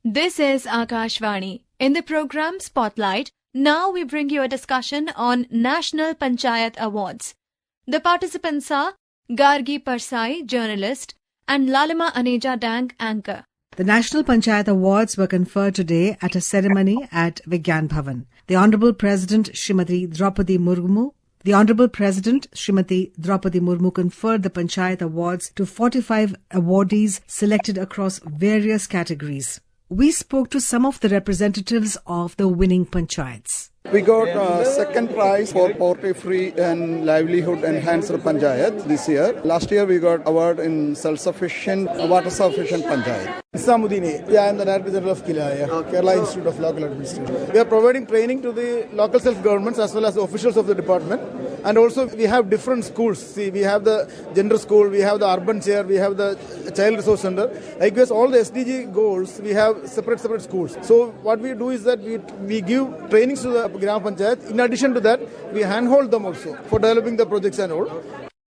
This is Akashvani. In the program Spotlight, now we bring you a discussion on National Panchayat Awards. The participants are Gargi Parsai, journalist, and Lalima Aneja Dang, anchor. The National Panchayat Awards were conferred today at a ceremony at Vigyan Bhavan. The Honourable President Srimati Draupadi Murmu conferred the Panchayat Awards to 45 awardees selected across various categories. We spoke to some of the representatives of the winning panchayats. We got second prize for poverty-free and livelihood enhanced panchayat this year. Last year we got award in self-sufficient, water-sufficient panchayat. Isamuddin, I am the Director General of Kerala Institute of Local Administration. We are providing training to the local self-governments as well as the officials of the department. And also we have different schools. See, we have the gender school, we have the urban chair, we have the child resource center. Likewise, all the SDG goals, we have separate schools. So what we do is that we give trainings to the Gram Panchayat. In addition to that, we handhold them also for developing the projects and all.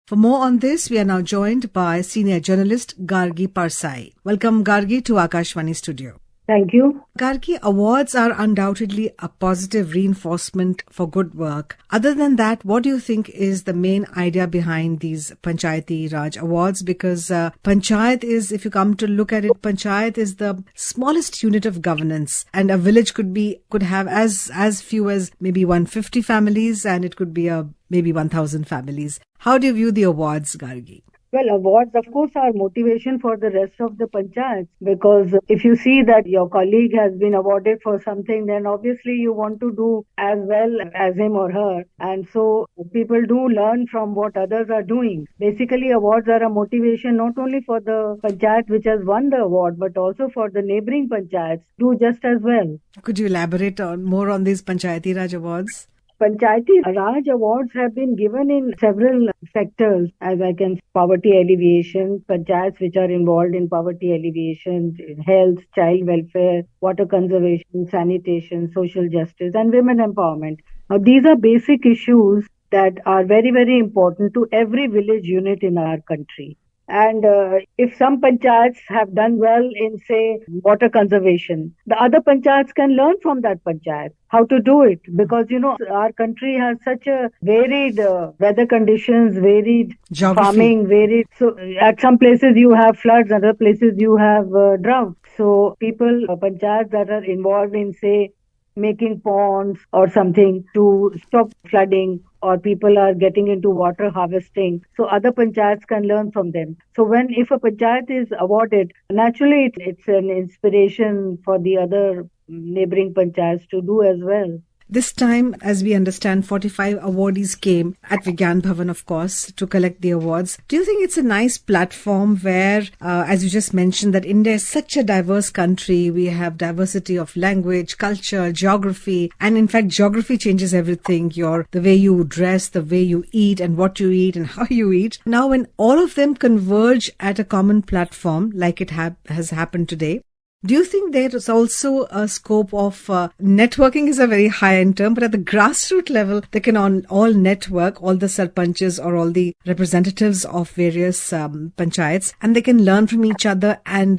For more on this, we are now joined by senior journalist Gargi Parsai. Welcome, Gargi, to Akashvani studio. Thank you. Gargi, awards are undoubtedly a positive reinforcement for good work. Other than that, what do you think is the main idea behind these Panchayati Raj awards? Because Panchayat is, if you come to look at it, Panchayat is the smallest unit of governance, and a village could have as few as maybe 150 families, and it could be maybe 1,000 families. How do you view the awards, Gargi? Well, awards, of course, are motivation for the rest of the panchayats, because if you see that your colleague has been awarded for something, then obviously you want to do as well as him or her. And so people do learn from what others are doing. Basically, awards are a motivation not only for the panchayat which has won the award, but also for the neighboring panchayats do just as well. Could you elaborate more on these Panchayati Raj awards? Panchayati Raj awards have been given in several sectors, as I can say, poverty alleviation, panchayats which are involved in poverty alleviation, health, child welfare, water conservation, sanitation, social justice, and women empowerment. Now, these are basic issues that are very, very important to every village unit in our country. And if some panchayats have done well in, say, water conservation, the other panchayats can learn from that panchayat how to do it. Because, our country has such a varied weather conditions, varied geography, farming, varied. So at some places you have floods, other places you have drought. So panchayats that are involved in, say, making ponds or something to stop flooding, or people are getting into water harvesting. So other panchayats can learn from them. So if a panchayat is awarded, naturally it's an inspiration for the other neighboring panchayats to do as well. This time, as we understand, 45 awardees came at Vigyan Bhavan, of course, to collect the awards. Do you think it's a nice platform where, as you just mentioned, that India is such a diverse country, we have diversity of language, culture, geography, and in fact, geography changes everything, the way you dress, the way you eat, and what you eat, and how you eat. Now, when all of them converge at a common platform, like it has happened today, do you think there is also a scope of networking is a very high-end term, but at the grassroots level, they can all network, all the sarpanches or all the representatives of various panchayats, and they can learn from each other and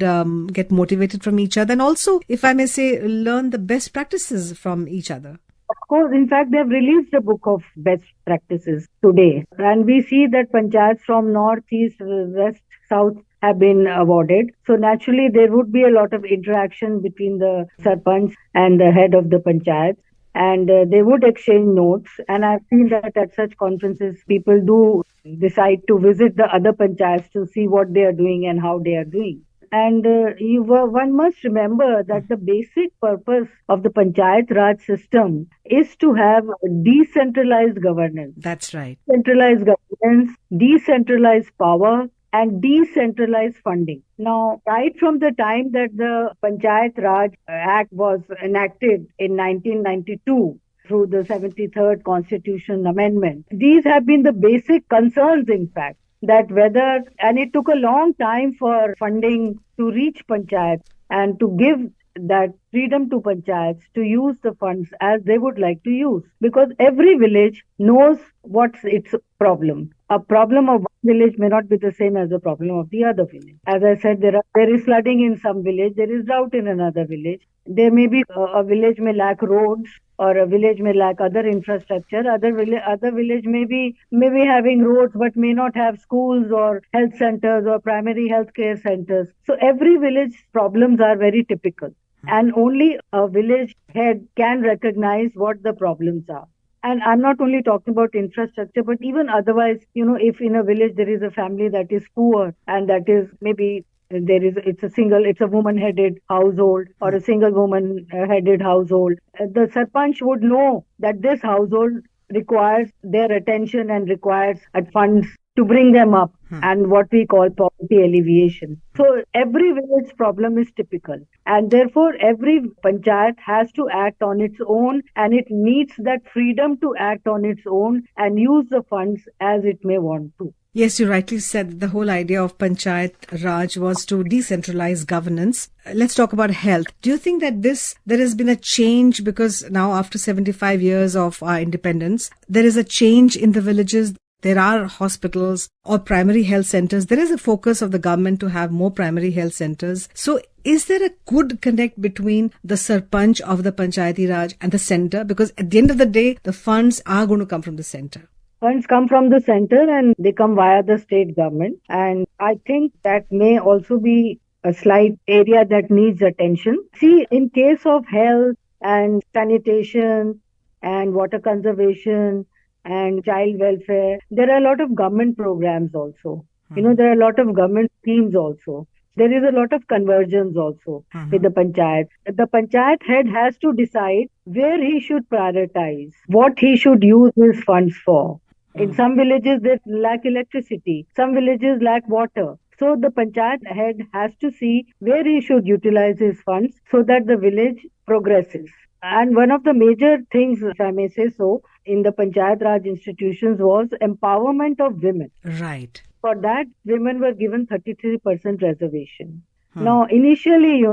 get motivated from each other, and also, if I may say, learn the best practices from each other? Of course, in fact, they have released a book of best practices today. And we see that panchayats from north, east, west, south have been awarded. So naturally, there would be a lot of interaction between the sarpanch and the head of the panchayat. And they would exchange notes. And I've seen that at such conferences, people do decide to visit the other panchayats to see what they are doing and how they are doing. And one must remember that the basic purpose of the Panchayat Raj system is to have decentralized governance. That's right. Centralized governance, decentralized power, and decentralized funding. Now, right from the time that the Panchayat Raj Act was enacted in 1992, through the 73rd Constitution Amendment, these have been the basic concerns, in fact. And it took a long time for funding to reach panchayats and to give that freedom to panchayats to use the funds as they would like to use, because every village knows what's its problem. A problem of one village may not be the same as the problem of the other village. As I said, there is flooding in some village, there is drought in another village. There may be a village may lack roads, or a village may lack other infrastructure. Other village may be having roads but may not have schools or health centers or primary health care centers. So every village problems are very typical, and only a village head can recognize what the problems are. And I'm not only talking about infrastructure, but even otherwise, if in a village there is a family that is poor and that is maybe it's a woman headed household or a single woman headed household, the sarpanch would know that this household requires their attention and requires funds to bring them up, and what we call poverty alleviation. So every village problem is typical, and therefore every panchayat has to act on its own, and it needs that freedom to act on its own and use the funds as it may want to. Yes, you rightly said that the whole idea of Panchayat Raj was to decentralize governance. Let's talk about health. Do you think that there has been a change, because now after 75 years of our independence, there is a change in the villages? There are hospitals or primary health centers. There is a focus of the government to have more primary health centers. So is there a good connect between the sarpanch of the Panchayati Raj and the center? Because at the end of the day, the funds are going to come from the center. Funds come from the center and they come via the state government. And I think that may also be a slight area that needs attention. See, in case of health and sanitation and water conservation and child welfare, there are a lot of government programs also. There are a lot of government schemes also. There is a lot of convergence also with the panchayat. The panchayat head has to decide where he should prioritize, what he should use his funds for. In some villages, they lack electricity. Some villages lack water. So the panchayat head has to see where he should utilize his funds so that the village progresses. And one of the major things, if I may say so, in the Panchayat Raj institutions was empowerment of women. Right. For that, women were given 33% reservation. Now, initially,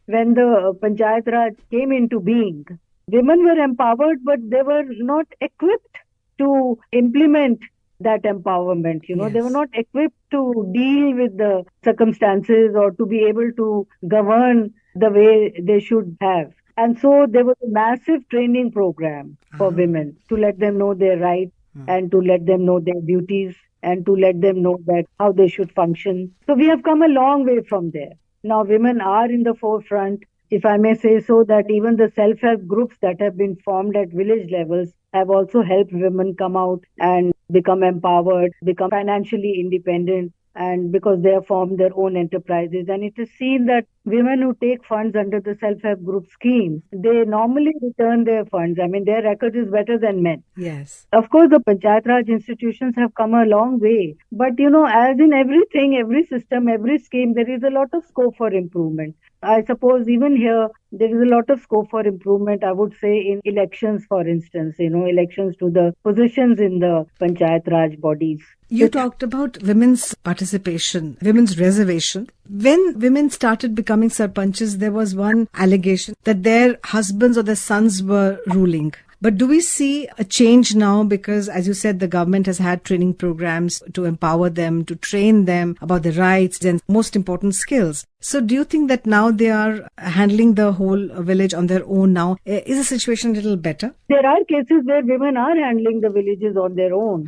when the Panchayat Raj came into being, women were empowered, but they were not equipped to implement that empowerment. Yes. They were not equipped to deal with the circumstances or to be able to govern the way they should have. And so there was a massive training program for women to let them know their rights and to let them know their duties and to let them know that how they should function. So we have come a long way from there. Now women are in the forefront, if I may say so, that even the self-help groups that have been formed at village levels have also helped women come out and become empowered, become financially independent, and because they have formed their own enterprises. And it is seen that women who take funds under the self-help group scheme, they normally return their funds. I mean, their record is better than men. Yes. Of course, the Panchayat Raj institutions have come a long way. But, as in everything, every system, every scheme, there is a lot of scope for improvement. I suppose even here, there is a lot of scope for improvement, I would say, in elections, for instance, elections to the positions in the Panchayat Raj bodies. You talked about women's participation, women's reservation. When women started becoming sarpanches, there was one allegation that their husbands or their sons were ruling. But do we see a change now? Because, as you said, the government has had training programs to empower them, to train them about the rights and most important skills. So do you think that now they are handling the whole village on their own now? Is the situation a little better? There are cases where women are handling the villages on their own.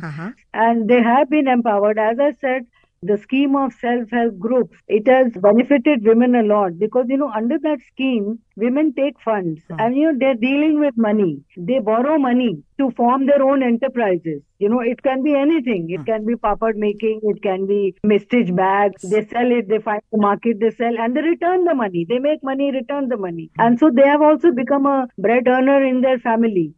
And they have been empowered. As I said, the scheme of self-help groups, it has benefited women a lot because, under that scheme, women take funds and, they're dealing with money. They borrow money to form their own enterprises. It can be anything. It can be papad making. It can be mistich bags. They sell it. They find the market. They sell and they return the money. They make money, return the money. And so they have also become a bread earner in their family.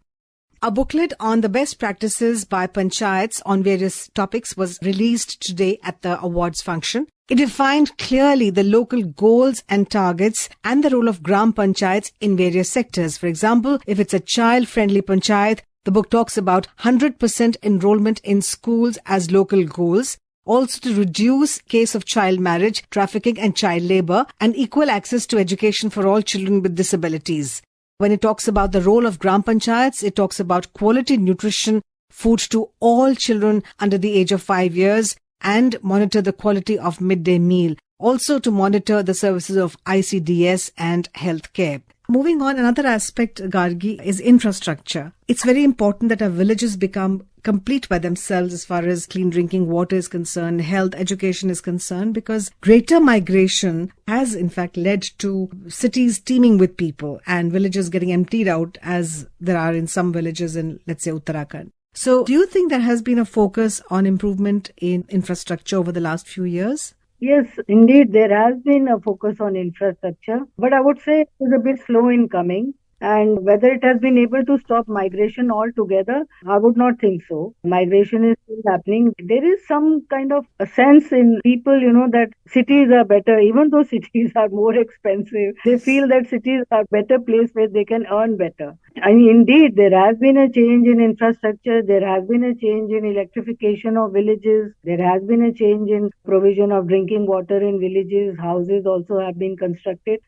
A booklet on the best practices by panchayats on various topics was released today at the awards function. It defined clearly the local goals and targets and the role of gram panchayats in various sectors. For example, if it's a child-friendly panchayat, the book talks about 100% enrollment in schools as local goals. also to reduce case of child marriage, trafficking and child labor, and equal access to education for all children with disabilities. When it talks about the role of Gram Panchayats, it talks about quality nutrition, food to all children under the age of 5 years, and monitor the quality of midday meal. Also to monitor the services of ICDS and healthcare. Moving on, another aspect, Gargi, is infrastructure. It's very important that our villages become complete by themselves as far as clean drinking water is concerned, health, education is concerned, because greater migration has in fact led to cities teeming with people and villages getting emptied out, as there are in some villages in, let's say, Uttarakhand. So do you think there has been a focus on improvement in infrastructure over the last few years? Yes, indeed, there has been a focus on infrastructure, but I would say it is a bit slow in coming. And whether it has been able to stop migration altogether, I would not think so. Migration is still happening. There is some kind of a sense in people, that cities are better, even though cities are more expensive. They feel that cities are better place where they can earn better. I mean, indeed, there has been a change in infrastructure. There has been a change in electrification of villages. There has been a change in provision of drinking water in villages. Houses also have been constructed.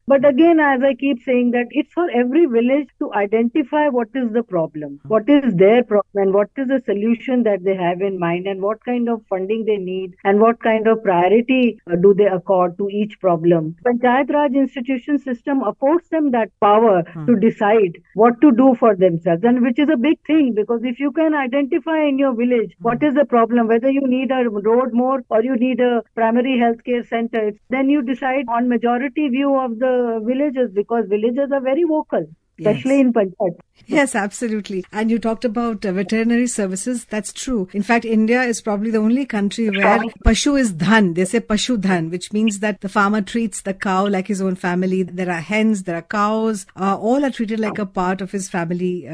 But again, as I keep saying, that it's for every village to identify what is the problem, what is their problem, and what is the solution that they have in mind, and what kind of funding they need, and what kind of priority do they accord to each problem. Panchayat Raj institution system affords them that power to decide what to do for themselves, and which is a big thing, because if you can identify in your village what is the problem, whether you need a road more or you need a primary healthcare center, then you decide on majority view of the villagers, because villagers are very vocal, especially in Panchayat. Yes, absolutely. And you talked about veterinary services. That's true. In fact, India is probably the only country where Pashu is dhan. They say Pashu dhan, which means that the farmer treats the cow like his own family. There are hens, there are cows, all are treated like a part of his family,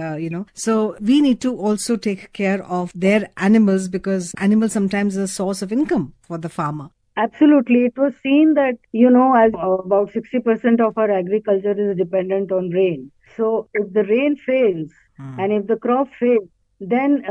So we need to also take care of their animals, because animals sometimes are a source of income for the farmer. Absolutely. It was seen that, as about 60% of our agriculture is dependent on rain. So if the rain fails and if the crop fails, then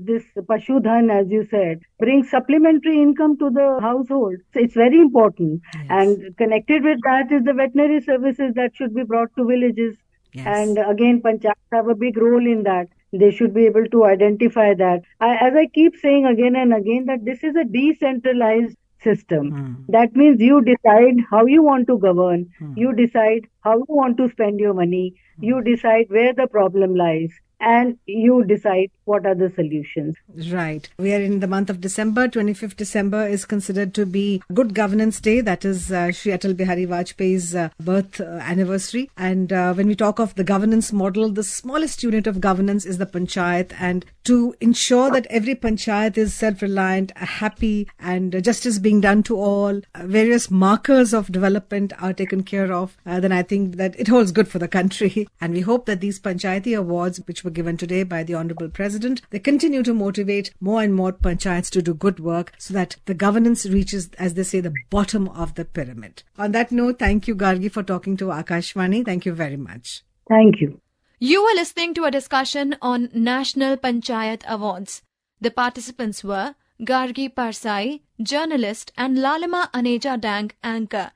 this Pashudhan, as you said, brings supplementary income to the household. So it's very important. Yes. And connected with that is the veterinary services that should be brought to villages. Yes. And again, Panchayats have a big role in that. They should be able to identify that. As I keep saying again and again, that this is a decentralized system. That means you decide how you want to govern, you decide how you want to spend your money, you decide where the problem lies, and you decide what are the solutions. Right. We are in the month of December. 25th December is considered to be Good Governance Day. That is Shri Atal Bihari Vajpayee's birth anniversary. And when we talk of the governance model, the smallest unit of governance is the Panchayat. And to ensure that every Panchayat is self-reliant, happy, and justice being done to all, various markers of development are taken care of, then I think that it holds good for the country. And we hope that these Panchayati awards, which were given today by the Honorable President, they continue to motivate more and more Panchayats to do good work so that the governance reaches, as they say, the bottom of the pyramid. On that note, thank you, Gargi, for talking to Akashvani. Thank you very much. Thank you. You were listening to a discussion on National Panchayat Awards. The participants were Gargi Parsai, journalist, and Lalima Aneja Dang, anchor.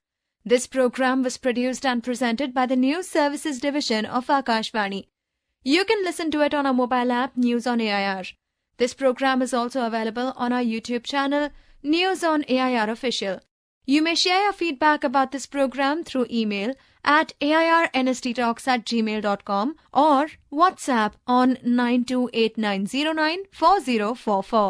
This program was produced and presented by the News Services Division of Akashvani. You can listen to it on our mobile app, News on AIR. This program is also available on our YouTube channel, News on AIR Official. You may share your feedback about this program through email at airnsttalks@gmail.com or WhatsApp on 9289094044.